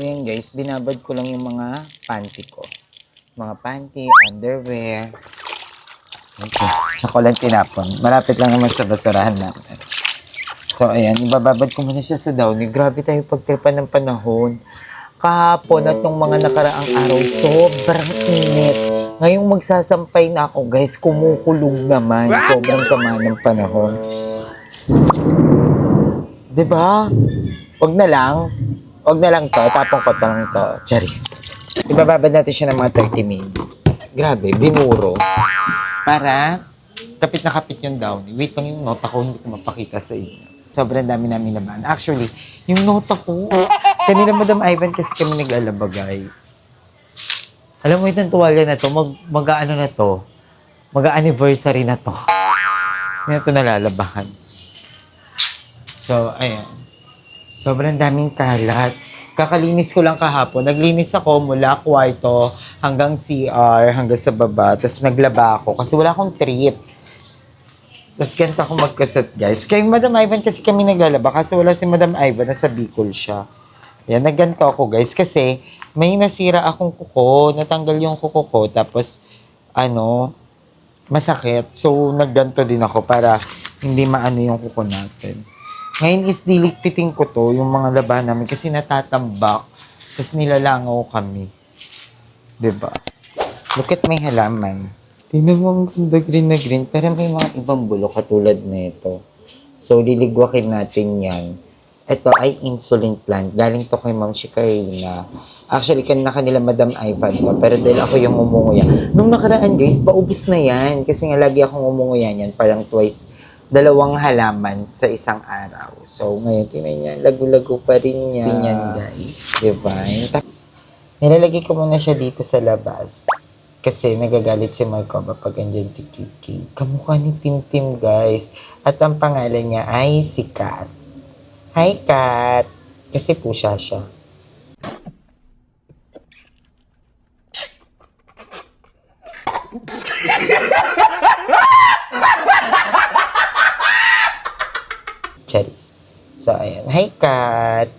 Ayan guys, binabad ko lang yung mga panty ko. Mga panty, underwear. Okay. Tsaka lang tinapon. Malapit lang naman sa basurahan natin. So ayan, ibababad ko muna siya sa downy. Grabe tayo pagtripan ng panahon. Kahapon at nung mga nakaraang araw, sobrang init. Ngayong magsasampay na ako guys, kumukulog naman. Sobrang sama ng panahon. Diba? Wag na lang. Wag na lang to. Tapong ko lang to. Charis. Ibababad natin siya ng mga 30 minutes. Grabe, binuro. Para kapit na kapit yung downy. Wait lang yung nota ko, hindi ko mapakita sa inyo. Sobrang dami namin laban. Actually, yung nota ko, kanina Madam Ivan kasi kami nag-alaba guys. Alam mo itong tuwalya na to, mag-ano na to, mag-anniversary na to. Hindi na to nalalabahan. So, ayan. Sobrang daming kalat. Kakalinis ko lang kahapon. Naglinis ako mula kwarto hanggang CR, hanggang sa baba. Tapos naglaba ako kasi wala akong trip. Tapos ganito ako magkasat, guys. Kay Madam Ivan kasi kami naglalaba kasi wala si Madam Ivan, nasa Bicol siya. Ayan, nagganto ako, guys. Kasi may nasira akong kuko. Natanggal yung kuko ko. Tapos, masakit. So, nagganto din ako para hindi maano yung kuko natin. Ngayon is diligpitin ko to, yung mga labahan namin, kasi natatambak. Tapos nilalangaw kami. Diba? Look at my halaman. Tingnan mo ang ganda green na green, pero may mga ibang bulok katulad nito. So, liligwakin natin yan. Ito ay insulin plant. Galing to kay Ma'am Shikarina. Actually, kanila Madam Ivan to, pero dahil ako yung umunguya. Nung nakaraan guys, paubos na yan. Kasi nga lagi akong umunguya yan, parang twice, 2 halaman sa isang araw. So, ngayon, tingnan niya, lagu-lagu pa rin niya. Tingnan guys, divine. Tapos, nilalagay ko muna siya dito sa labas. Kasi nagagalit si Marcova pag andyan si Kiki. Kamukha ni Tim guys. At ang pangalan niya ay si Kat. Hi Kat! Kasi pusha siya. Charis. So, ayan. Hi, Kat!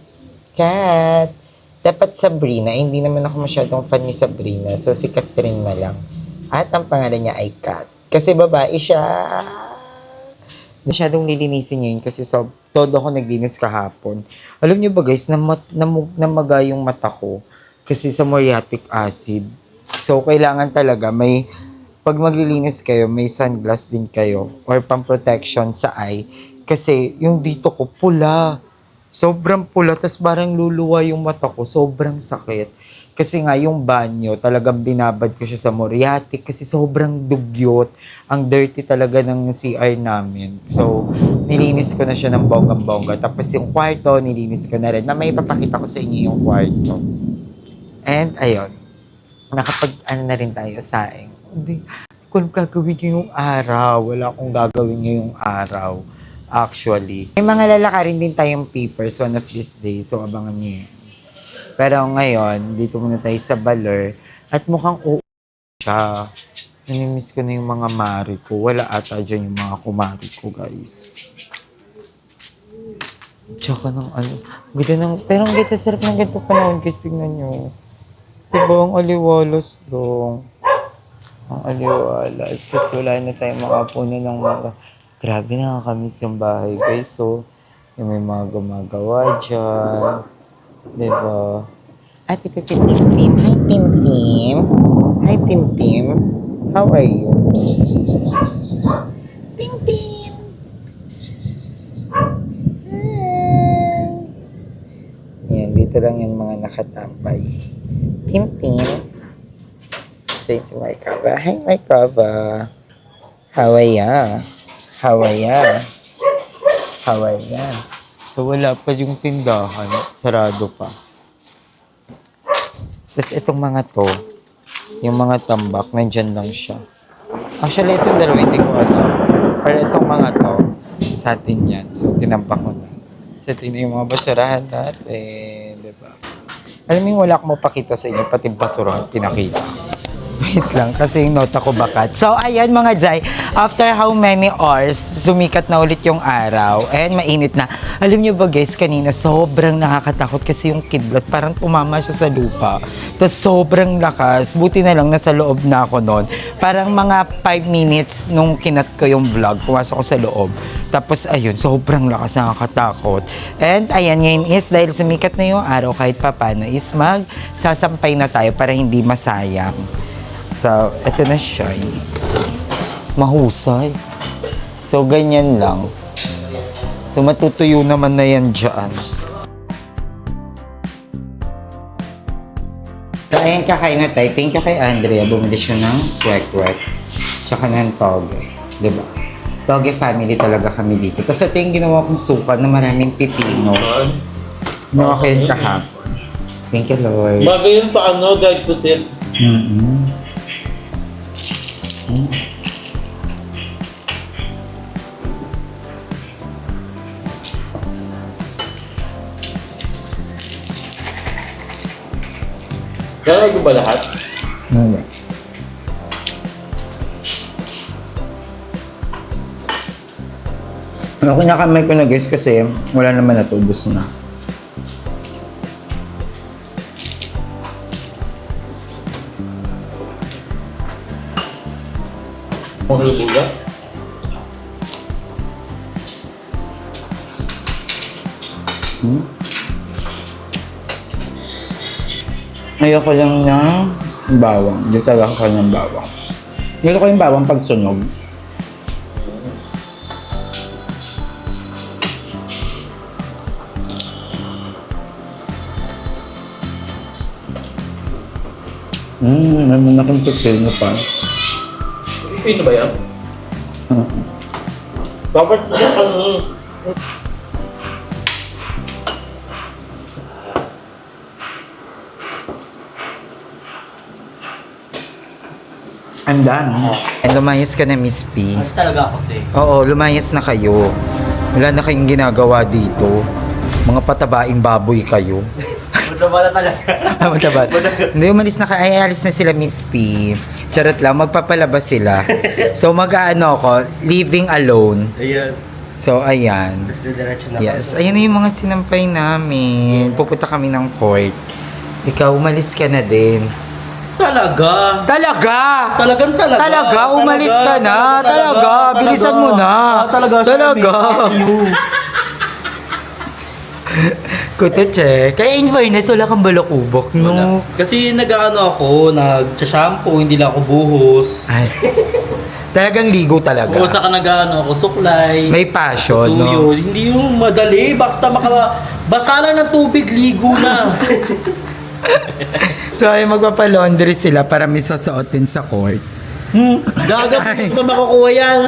Kat! Dapat Sabrina. Hindi naman ako masyadong fan ni Sabrina. So, si Catherine na lang. At ang pangalan niya ay Kat. Kasi babae siya. Masyadong lilinisin niya yun kasi todo ako naglinis kahapon. Alam niyo ba guys, namaga yung mata ko kasi sa muriatic acid. So, kailangan talaga pag maglilinis kayo, may sunglass din kayo or pang-protection sa eye. Kasi yung dito ko pula. Sobrang pula. Tapos parang luluwa yung mata ko. Sobrang sakit. Kasi nga yung banyo, talagang binabad ko siya sa muriatic. Kasi sobrang dugyot. Ang dirty talaga ng CR namin. So, nilinis ko na siya ng bonggang-bongga. Tapos yung kwarto, nilinis ko na rin. May ipapakita ko sa inyo yung kwarto. And ayun. Na rin tayo saing. Hindi ko gagawin ngayong araw. Wala akong gagawin ngayong araw. Actually. May mga lalakarin din tayong papers one of these days. So, abangan niyo. Pero ngayon, dito muna tayo sa Baler. At mukhang siya. Namimiss ko na yung mga mari ko. Wala ata dyan yung mga kumari ko, guys. Tsaka ng pero ang ganda, sarap ng ganito panahon, guys. Tignan nyo. Diba ang aliwalas dong? Ang aliwalas. Tapos wala na tayong mga puno ng mga... Grabe na kami sa bahay, guys. So, may mga gumagawa dyan. Diba? At ito si Tim Tim. Hi, Tim Tim. Hi, Tim Tim. How are you? Tim Tim. Hi. Yan, dito lang yung mga nakatambay. Tim Tim. Say si Marcova. Hi, Marcova. How are ya? Hawaya. So, wala pa yung tindahan. Sarado pa. Tapos, itong mga to, yung mga tambak, nandyan lang siya. Actually, itong dalawa, hindi ko alam. Pero itong mga to, sa atin yan. So, tinambak ko na. So, ito yung mga basurahan natin. Diba? Alam mo yung wala akong mapakita sa inyo, pati basurahan, pinakita. Ay, Wait lang, kasi yung nota ko bakat. So, ayan mga Jai, after how many hours, sumikat na ulit yung araw, and mainit na. Alam niyo ba guys, kanina sobrang nakakatakot kasi yung kidlat, parang tumama siya sa lupa. Tapos sobrang lakas, buti na lang nasa loob na ako noon. Parang mga 5 minutes nung kinat ko yung vlog, pumasok ko sa loob. Tapos ayun, sobrang lakas, nakakatakot. And ayan, ngayon is dahil sumikat na yung araw kahit papano is magsasampay na tayo para hindi masayang. So, ito na siya. Mahusay. So, ganyan lang. So, matutuyo naman na yan dyan. So, ayan, kakain na tayo. Thank you kay Andrea. Bumili siya ng kwek-kwek. Tsaka ng toge. Diba? Toge family talaga kami dito. Tapos ito yung ginawa kong suka na maraming pipino. Ginawa ko yun kahapon. Thank you, Lord. Bagay yun sa guide ko set. Kaya ba lahat? Hindi. Ako kinakamay ko na guys kasi wala naman natubos na. Mahulula? Ayoko lang ng bawang. Hindi talaga ako ng bawang. Hindi ko yung bawang pag sunog. Naman akong pipil na pa. Pino ba yan? Dapat I'm done. And lumayas ka na, Miss P. Mas talaga ako, te. Oo, lumayas na kayo. Wala na kayong ginagawa dito. Mga patabaing baboy kayo. Mataba na talaga. Mataba. Hindi, umalis na kayo. Ay, alis na sila, Miss P. Charot lang, magpapalabas sila. So, mag-ano ako, living alone. Ayan. So, ayan. Tapos diretso na. Yes, ayan na yung mga sinampay namin. Pupunta kami ng court. Ikaw, umalis ka na din. Talaga? Talaga! Talagang talaga? Talaga, umalis ka na. Talaga, bilisan mo na. Talaga. Talaga. Kuteche. Kaya in fairness, wala kang balakubok, no? Kasi ako, nag-shampoo, hindi lang ako buhos. Ay. Talagang ligo talaga. Kung saka ako, suklay. May passion, suyo. no? Hindi yung madali, basta basa lang ng tubig, ligo na. So, ay magpapalaundry sila para may susuotin sa court. Gaga, hindi ba makukuha yan?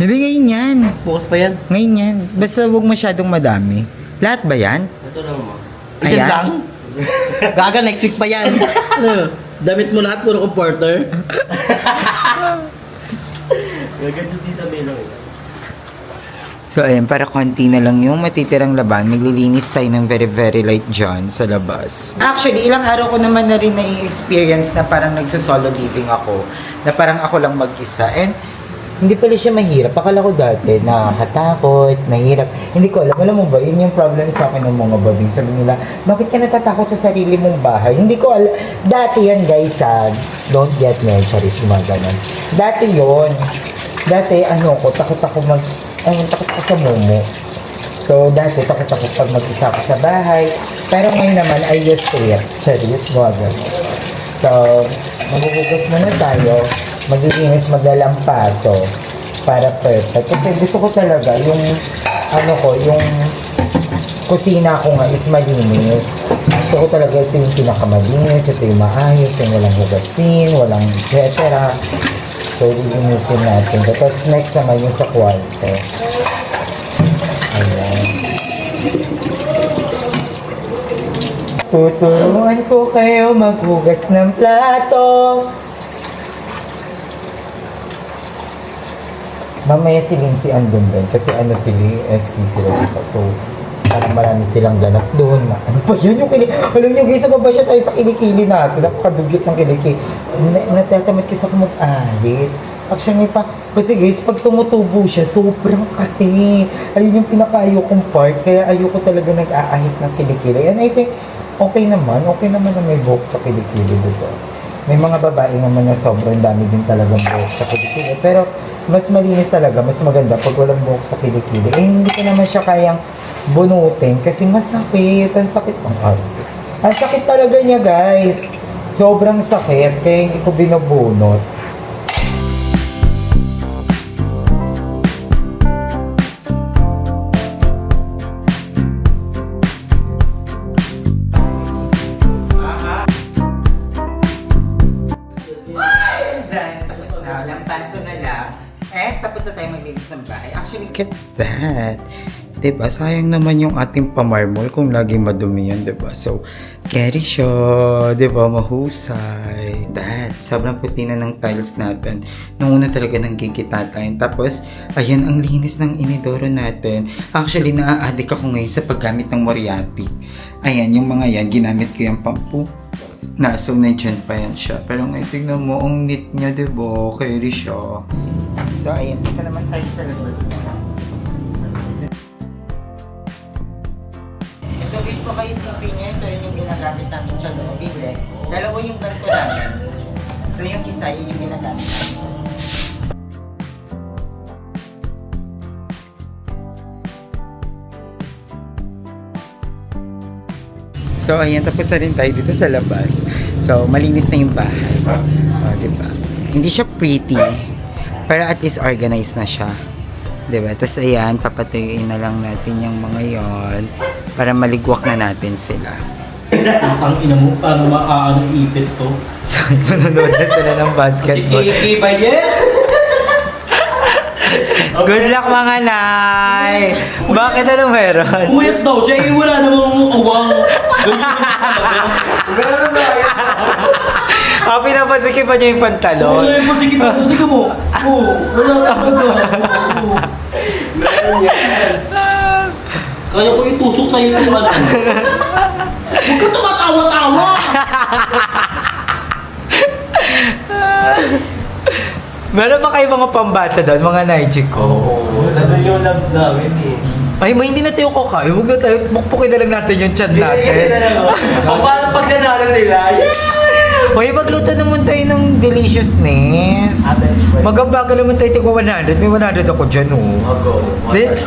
Hindi ngayon yan. Bukas pa yan. Ngayon yan. Basta huwag masyadong madami. Lahat ba yan? Ito lang mo. Ayan. Ayan lang? Gaga, next week pa yan. Ano, damit mo lahat, puro comporter. Gaganda din sa melo. So, ayan, para konti na lang yung matitirang laban. Maglilinis tayo ng very, very light dyan sa labas. Actually, ilang araw ko naman na rin na-experience na parang nagsasolo living ako. Na parang ako lang mag-isa. And hindi pala siya mahirap. Akala ko dati, nakakatakot, mahirap. Hindi ko alam. Alam mo ba, yun yung problem sa akin ng mga bading. Sabi nila, bakit ka natatakot sa sarili mong bahay? Hindi ko alam. Dati yan, guys, don't get me, charis, mga ganun. Dati yun. Dati, takot ako takot ako sa momo. So, dati, takot ako pag mag-isa ako sa bahay. Pero ngayon naman, I used to it. Charis, mga ganun. So, maghuhugas muna tayo. Maglilinis, maglalampaso para perfect. Kasi gusto ko talaga yung yung kusina ko nga is malinis. Gusto ko talaga ito yung pinakamalinis, ito yung maayos, yung walang hugasin, walang etc. So, lilinisin natin. Tapos next naman yung sa kwarto. Ayan. Tuturuan ko kayo maghugas ng plato. Mamaya si Lindsay andun din kasi sila SK sila dito. So, parang marami silang ganap doon. Ano pa yun yung kilikili? Alam nyo guys, nababa siya tayo sa kilikili natin. Napakadugit ng kilikili. Natatamad kasi ako mag-alit. Actually, kasi guys, pag tumutubo siya, sobrang kati. Ayun yung pinaka-ayokong part. Kaya ayoko talaga nag-aahit ng kilikili. And I think, okay naman na may buhok sa kilikili dito. May mga babae naman na sobrang dami din talagang buhok sa kilikili. Pero, mas malinis talaga, mas maganda pag walang buhok sa kilikili. Eh, hindi ko naman siya kayang bunutin kasi masakit. Ang sakit ng arte. Ang sakit talaga niya, guys. Sobrang sakit, kaya hindi ko binubunot. Tapos na tayo maglinis ng bahay. Actually, look at that. Diba? Sayang naman yung ating pamarmol kung laging madumi yan, diba? So, carry siya. Diba? Mahusay. That. Sobrang puti na ng tiles natin. Nung una talaga nang gigitatayin. Tapos, ayan ang linis ng inidoro natin. Actually, naa-addict ako ngayon sa paggamit ng Moriarty. Ayan, yung mga yan, ginamit ko yung pampu. So, nandiyan pa yan siya. Pero ngayon, tignan mo, ang neat niya, diba? Carry siya. So, ayan, dito naman tayo sa labas. Ito guys, po kayo isipin niya, ito rin yung ginagamit namin sa loob. Dalawa yung ganito namin. So, yung isa, yun yung ginagamit namin sa loob. So, ayan, tapos na rin tayo dito sa labas. So, malinis na yung bahay. Diba? Hindi siya pretty. Pero at least organized na siya. Diba? Tapos ayan, papatuyuin na lang natin yung mga yon para maligwak na natin sila. Ang ina mo, paano maaano ipit to? So, manonood na sila ng basketball. Sige, ba yan? Good luck mga nay! Bakit ano meron? Umayat daw siya, eh wala namang uwang. Ganun na Pinapasikipan niya yung pantalon. Wala yung pasikipan mo, tika mo. Oo, wala talaga. Kaya ko itusok sa'yo yung ano. Huwag ka tumatawa-tawa! Meron ba kayo mga pambata doon, mga naijik ko? Oo, nandun yung love namin eh. Ay, may hindi na tayo kakain. Huwag na tayo, bukpukin na lang natin yung chan natin. Paano pag nanalo sila? Uy, magluto naman tayo ng deliciousness. Magabaga naman tayo tigwa 100. May 100 ako dyan, oh.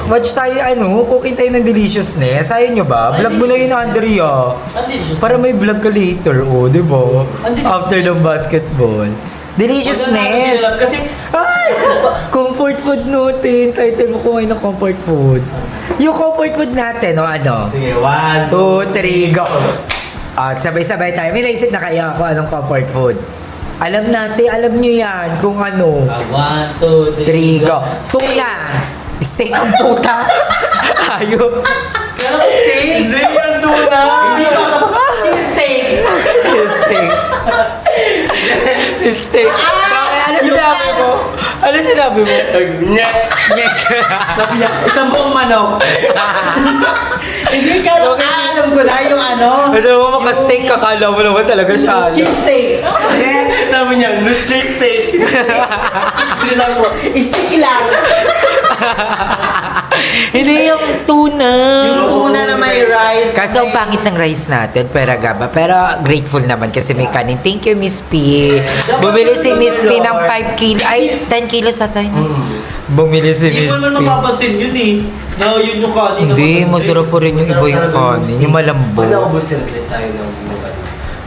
Watch tayo, cooking tayo ng deliciousness. Ayaw nyo ba? Vlog mo na yun, Andrea. Para may vlog ka later, oh, di ba? After ng basketball. Deliciousness! Kasi, ay! Comfort food natin. Title mo ko ngayon ng comfort food. Yung comfort food natin, o ano? sige, 1, 2, 3, go! Sabay-sabay tayo. May naisip na kayo ako anong comfort food. Alam natin, alam nyo yan kung ano. 1, 2, 3, go! Tuna! Steak ang puta! Ayun! Pero steak! Hindi yan tuna! Hindi ko steak! Steak! Steak! Bakit? Ano sinabi mo? Ano sinabi mo? Nyek! Nyek! Sabi niya, isang buong manok. Hindi ka lang alam ko na yung ano. Ito mo maka-steak, kakala mo naman talaga siya. Cheese steak. Sabi niya, no cheese steak. Sabi ko, steak lang. Hindi yung tuna. Yung tuna na may rice. Kaso ang pangit ng rice natin, pera gaba. Pero grateful naman kasi may kanin. Thank you, Miss P. Bumili si Miss P ng 5 kilo. Ay, 10 kilos sa tayo. Bumili si Hindi Miss mo na P. napapansin yun eh. Na yun yung kanin. Hindi, masarap po rin yung iba yung kanin. Yung malambot. Naubusin ulit tayo ng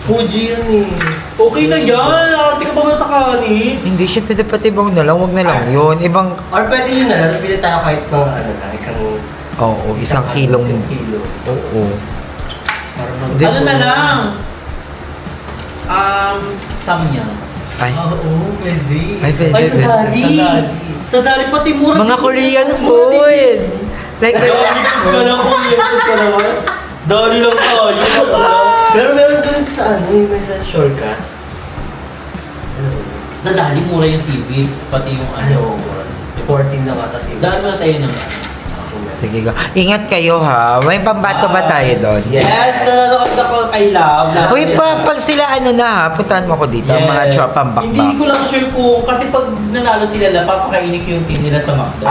Fuji yun eh. Okay na yan. Arte ka pa ba sa kanin? Hindi siya pinapatibang na lang. Huwag na lang yun. Ibang... Or pwede yun na lang, bili tayo kahit mga ano na, Oo, isang kilong... kilo. Oo. Para Hindi Ano po. na lang? Samyang. Ay, Oo, pwede. Ay, pwede, Ay, sa pwede. dali. Sa dali pati mura. Mga Korean food! Like, Kala ko yung food ka naman. Dali lang tayo. Pero meron ka sa ano, yung may sa shortcut. Sa dali mura yung seaweeds, pati yung ano. 14 na nga, tapos Daan mo na tayo ng Sige, go. Ingat kayo ha. May pambato ba tayo doon? Yes, nanonood ako kay Love. Uy, pag sila ano na ha, puntahan mo ko dito, ang mga tropang Hindi bakbak. ko lang sure kung, kasi pag nanalo sila lang, papakainin ko yung team nila sa McDo.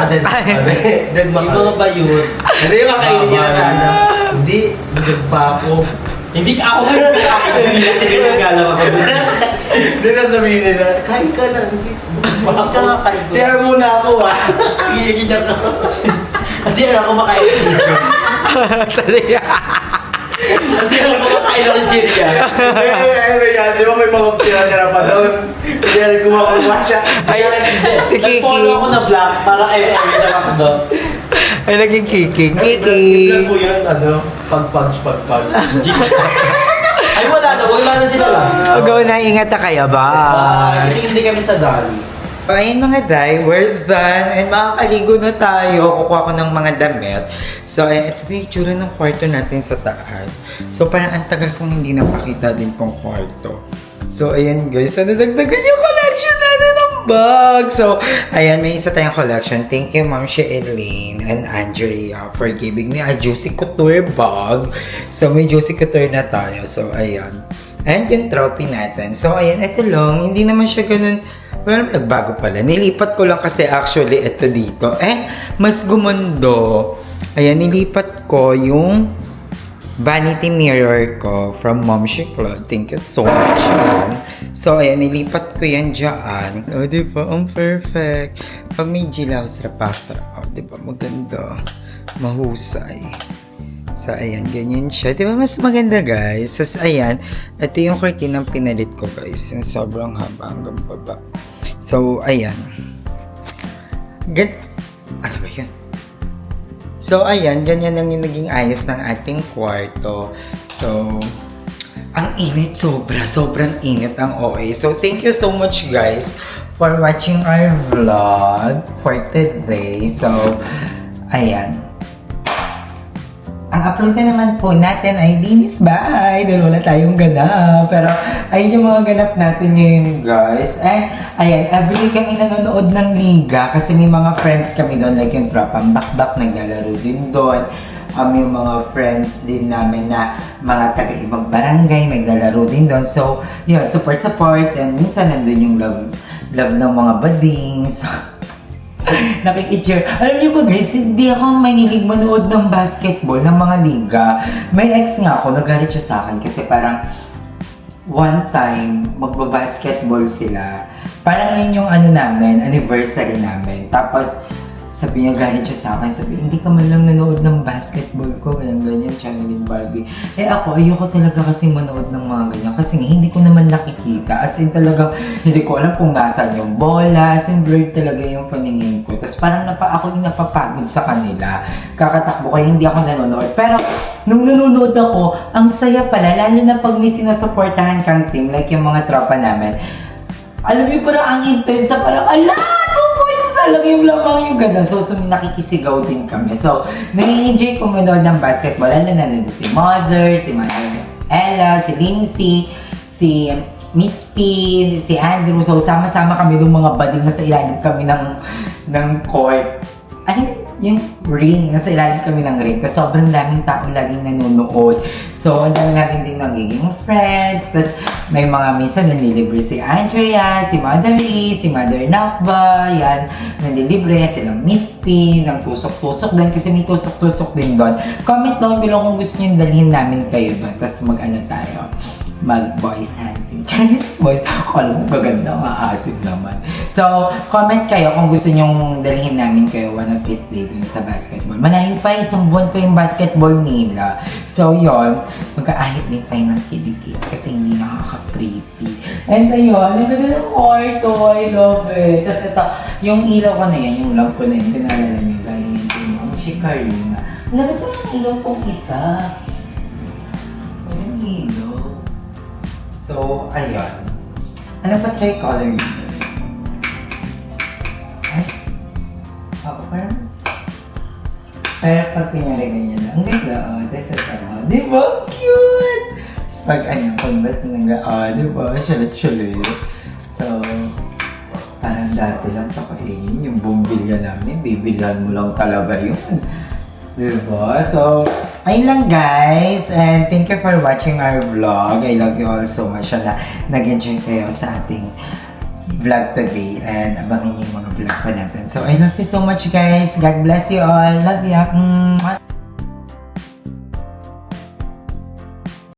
Then Yung mga bayot. Ano yung makainin nila sa ano? Hindi, busog pa ako. Hindi ka ako na hindi ko nagalaw ako. Hindi na sabihin nila, kain ka na. Busog pa ako. Kakain ko. Share muna ako ah. Gigigiyak ako. Kasi ako makain ng t-shirt. Talaga. Kasi ako makain ng chiriya. Ano yan, di ba may mga pinatira pa doon? Kaya rin kumakuha siya. Ay, si Kiki. Nag-follow ako na black para kay Emi na McDo. Ay, naging Kiki. Kiki! Kiki. po yun, ano, pag-punch. Ay wala na sila lang. Go na, ingat na kayo. Bye. Kasi hindi kami sa Dali. Ayun mga day, we're done. And makakaligo na tayo. Kukuha ko ng mga damit. So, ayan, ito na yung itsura ng kwarto natin sa taas. So, parang ang tagal kong hindi napakita din tong kwarto. So, ayan guys, so nadagdagan yung collection natin ng bag. So, ayan, may isa tayong collection. Thank you, Ma'am Elaine and Andrea for giving me a Juicy Couture bag. So, may Juicy Couture na tayo. So, ayan. And yung trophy natin. So, ayan, ito lang. Hindi naman siya ganun. Well, nagbago pala. Nilipat ko lang kasi actually ito dito. Mas gumando. Ayan, nilipat ko yung vanity mirror ko from Mom Claude. Thank you so much, Mom. So, ayan, nilipat ko yan dyan. O, diba? Ang perfect. Pag may gilaw sa pasta. O, diba? Maganda. Mahusay. So, ayan, ganyan siya. Di ba mas maganda, guys? Tapos, ayan, ito yung curtain ng pinalit ko, guys. Yung sobrang haba hanggang baba. So, ayan. Ano ba yan? So, ayan, ganyan lang yung naging ayos ng ating kwarto. So, ang init sobra. Sobrang init ang OA. So, thank you so much, guys, for watching our vlog for today. So, ayan. Ang upload na naman po natin ay Linis Bahay dahil wala tayong ganap. Pero ayun yung mga ganap natin ngayon, guys. And ayan, everyday kami nanonood ng liga kasi may mga friends kami doon like yung tropang bakbak naglalaro din doon. Yung mga friends din namin na mga taga-ibang barangay naglalaro din doon. So, yun, support. And minsan nandun yung love ng mga badings. Nakikitshare. Alam niyo ba guys, hindi ako manilig manood ng basketball ng mga liga. May ex nga ako, nagalit siya sa akin kasi parang one time, magbabasketball sila. Parang yun yung ano namin, anniversary namin. Tapos, sabi niya, galit siya sa akin. Sabi, hindi ka man lang nanood ng basketball ko. Ganyan, channel yung Barbie. Ako, ayoko talaga kasi manood ng mga ganyan. Kasi nga, hindi ko naman nakikita. As in talaga, hindi ko alam kung nasaan yung bola. As in, blurred talaga yung paningin ko. Tapos parang ako yung napapagod sa kanila. Kakatakbo kayo, hindi ako nanonood. Pero, nung nanonood ako, ang saya pala. Lalo na pag may sinusuportahan kang team, like yung mga tropa namin. Alam mo, parang ang intense. Parang, ala! Na lang yung lamang yung ganda. So, nakikisigaw din kami. So, nai-enjoy ko manood ng basketball. Lalo na nandun si Mother, si Mother Ella, si Lindsay, si Miss P, si Andrew. So, sama-sama kami ng mga bading na sa ilalim kami ng court. Ano yung ring? Nasa ilalim kami ng ring. Tapos sobrang daming tao laging nanonood. So, ang dami namin din nagiging friends. Tapos, may mga minsan nanilibre si Andrea, si Mother E, si Mother Nakba, yan. Nanilibre sila Miss P, ng tusok-tusok doon kasi may tusok-tusok din doon. Comment down below kung gusto nyo dalhin namin kayo doon. Tapos mag-ano tayo, mag-boys hunting. Chinese boys. Alam mo, maganda, maaasip naman. So, comment kayo kung gusto nyong dalhin namin kayo one of this day dun sa basketball. Malayo pa, isang buwan pa yung basketball nila. So, yon magkaahit din tayo ng kilikit kasi hindi nakaka-pretty. And ayun, ang ganda ng kwarto. I love it. Tapos ito, yung ilaw ko na yan, yung lamp ko na yun, pinalala nyo, gaya yung Shikarina. Alam mo ito yung ilaw kong isa. Yung ilaw. So, ayun. Ano pa tricolor yun? Ay? Ako parang... Pero pag pinari ganyan lang. Ang ganda, Tapos ito, di ba? Cute! Tapos pag pag ba't di ba? Shalit-shalit. So, parang dati lang sa kainin, yung bumbilya namin, bibilhan mo lang talaga yun. Diba? So, ayun lang guys. And thank you for watching our vlog. I love you all so much. Sana nag-enjoy kayo sa ating vlog today. And abangin niyo yung mga vlog pa natin. So, I love you so much guys. God bless you all. Love you. Mwah.